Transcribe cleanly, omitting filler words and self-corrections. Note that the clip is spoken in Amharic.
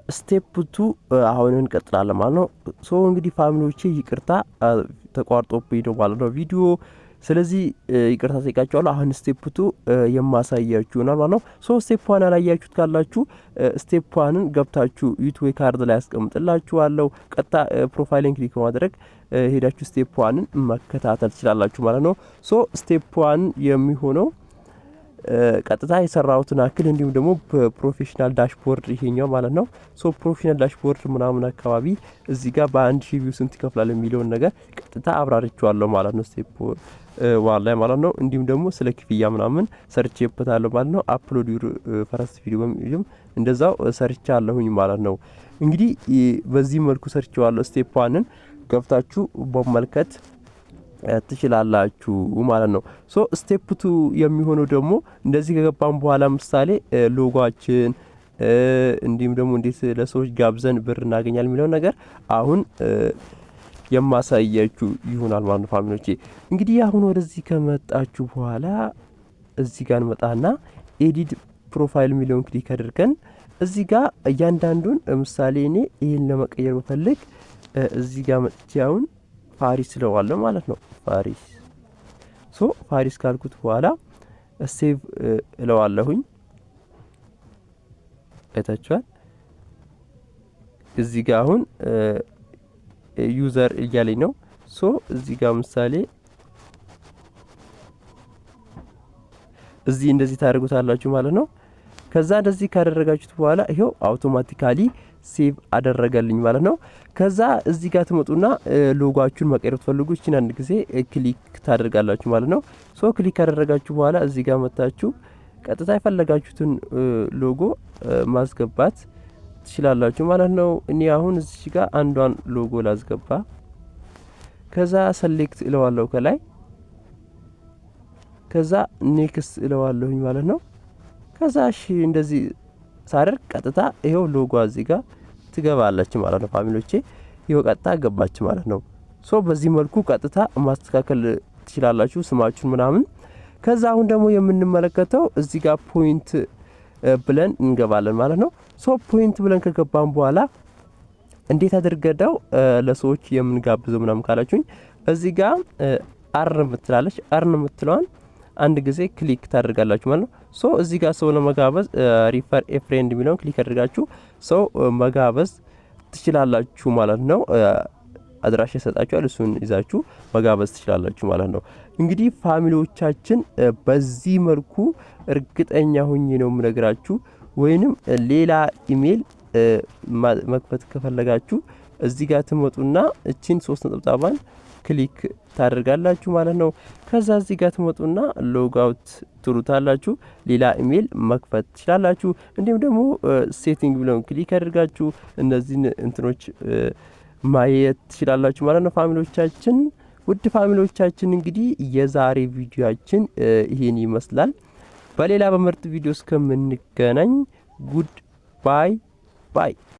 ስቴፕ 2 አሁን እንቀጥላለን ማለት ነው። ሶ እንግዲህ ፋሚሊዎቼ ይቅርታ ተቋርጦብኝ ነው ማለት ነው ቪዲዮ። ስለዚህ ይቅርታ ጠይቃችኋለሁ። አሁን ስቴፕ 2 የማሳያችሁ ይሆናል ማለት ነው። ሶ ስቴፕ 1 ያላያችሁት ካላችሁ ስቴፕ 1ን ገብታችሁ ዩቲዩብ ካርድ ላይ ያስቀምጥላችኋለሁ። ቀጥታ ፕሮፋይልን ክሊክ በማድረግ ሄዳችሁ ስቴፕ 1ን መከታተል ትችላላችሁ ማለት ነው። ሶ ስቴፕ 1 የሚሆነው ቀጥታ የሰራሁትን አክል እንዲሁም ደግሞ በፕሮፌሽናል ዳሽቦርድ ይሄኛው ማለት ነው። ሶ ፕሮፌሽናል ዳሽቦርድ ምናምን አካባቢ እዚህ ጋር በ1000 ቪው ስንት ይከፍላል የሚለውን ነገር ቀጥታ አብራርቼዋለሁ ማለት ነው ስቴፕ 1 ላይ ማለት ነው። እንዲሁም ደግሞ ስለ ክፍያ ምናምን ሰርቼበታለሁ ማለት ነው። አፕሎድ ዩር ፈረስት ቪዲዮ በሚልም እንደዛው ሰርቻለሁኝ ማለት ነው። እንግዲህ በዚህ መልኩ ሰርቼዋለሁ። ስቴፕ 1ን ገብታችሁ በመልከት ትችላላችሁ ማለት ነው። ሶ ስቴፕ 2 የሚሆነው ደግሞ እንደዚህ ከገባን በኋላ ምሳሌ ሎጎአችን እንዲሁም ደግሞ እንዴት ለሰዎች ጋብዘን ብር እናገኛለን የሚለው ነገር አሁን የማሳያችሁ ይሆናል ማለት ነው። ፋሚሊዎቼ እንግዲህ አሁን ወደዚህ ከመጣችሁ በኋላ እዚህ ጋር እንመጣና ኤዲት ፕሮፋይል የሚለውን ክሊክ አድርገን እዚህ ጋር እያንዳንዱን ምሳሌ እኔ ይሄን ለመቀየር ብፈልግ እዚህ ጋር መጥቼ አሁን ፓሪስ ስለዋለ ማለት ነው። ፓሪስ ሶ ፓሪስ ካልኩት በኋላ ሴቭ እለዋለሁኝ። አይታችኋል። እዚህ ጋር አሁን ዩዘር እያለኝ ነው። ሶ እዚህ ጋር ምሳሌ እዚህ እንደዚህ ታደርጉታላችሁ ማለት ነው። ከዛ እንደዚህ ካደረጋችሁት በኋላ ይሄው አውቶማቲካሊ ሴቭ አደረገልኝ ማለት ነው። ከዛ እዚህ ጋር ትመጡና ሎጎአችሁን መቀየር ትፈልጉ እቺን አንድ ጊዜ ክሊክ ታደርጋላችሁ ማለት ነው። ሶ ክሊክ ካደረጋችሁ በኋላ እዚህ ጋር መጣችሁ ቀጥታ የፈለጋችሁትን ሎጎ ማስገባት ትችላላችሁ ማለት ነው። እኔ አሁን እዚህ ጋር አንዷን ሎጎ ላስገባ። ከዛ ሰሌክት እለዋለሁ ከላይ። ከዛ ኔክስት እለዋለሁኝ ማለት ነው። ከዛ እሺ እንደዚህ ሳደርግ ቀጥታ ይሄው ሎጎ እዚህ ጋር ትገባለች ማለት ነው። ፋሚሊዎቼ ይሄው ቀጥታ ገባች ማለት ነው። ሶ በዚህ መልኩ ቀጥታ ማስተካከል ትችላላችሁ ስማችሁን ምናምን። ከዛ አሁን ደግሞ የምንመለከተው እዚህ ጋር ፖይንት ብለን እንገባለን ማለት ነው። ሶ ፖይንት ብለን ከገባን በኋላ እንዴት አድርገዳው ለሰዎች የምንጋብዘው ምናምን ካላችሁኝ እዚህ ጋር አርን ምትላለች አርን ምትለዋን አንድ ጊዜ ክሊክ ታደርጋላችሁ ማለት ነው። ሶ እዚህ ጋር ሰው ለመጋበዝ ሪፈር ኤ ፍሬንድ የሚለውን ክሊክ አድርጋችሁ ሰው መጋበዝ ትችላላችሁ ማለት ነው። አድራሻ ይሰጣችኋል፣ እሱን ይዛችሁ መጋበዝ ትችላላችሁ ማለት ነው። እንግዲህ ፋሚሊዎቻችን በዚህ መልኩ እርግጠኛ ሆኜ ነው የምነግራችሁ። ወይንም ሌላ ኢሜል መክፈት ከፈለጋችሁ እዚህ ጋር ትመጡና እቺን 3 ነጥብጣባን ክሊክ ታደርጋላችሁ ማለት ነው። ከዛ እዚህ ጋር ትመጡና ሎግ አውት ትሩታላችሁ፣ ሌላ ኢሜል መክፈት ትችላላችሁ። እንዲሁም ደግሞ ሴቲንግ ብለውን ክሊክ አድርጋችሁ እነዚህን እንትኖች ማየት ትችላላችሁ ማለት ነው። ፋሚሊዎቻችን ውድ ፋሚሊዎቻችን እንግዲህ የዛሬ ቪዲዮአችን ይሄን ይመስላል። በሌላ በምርጥ ቪዲዮ እስከምንገናኝ ጉድ ባይ ባይ።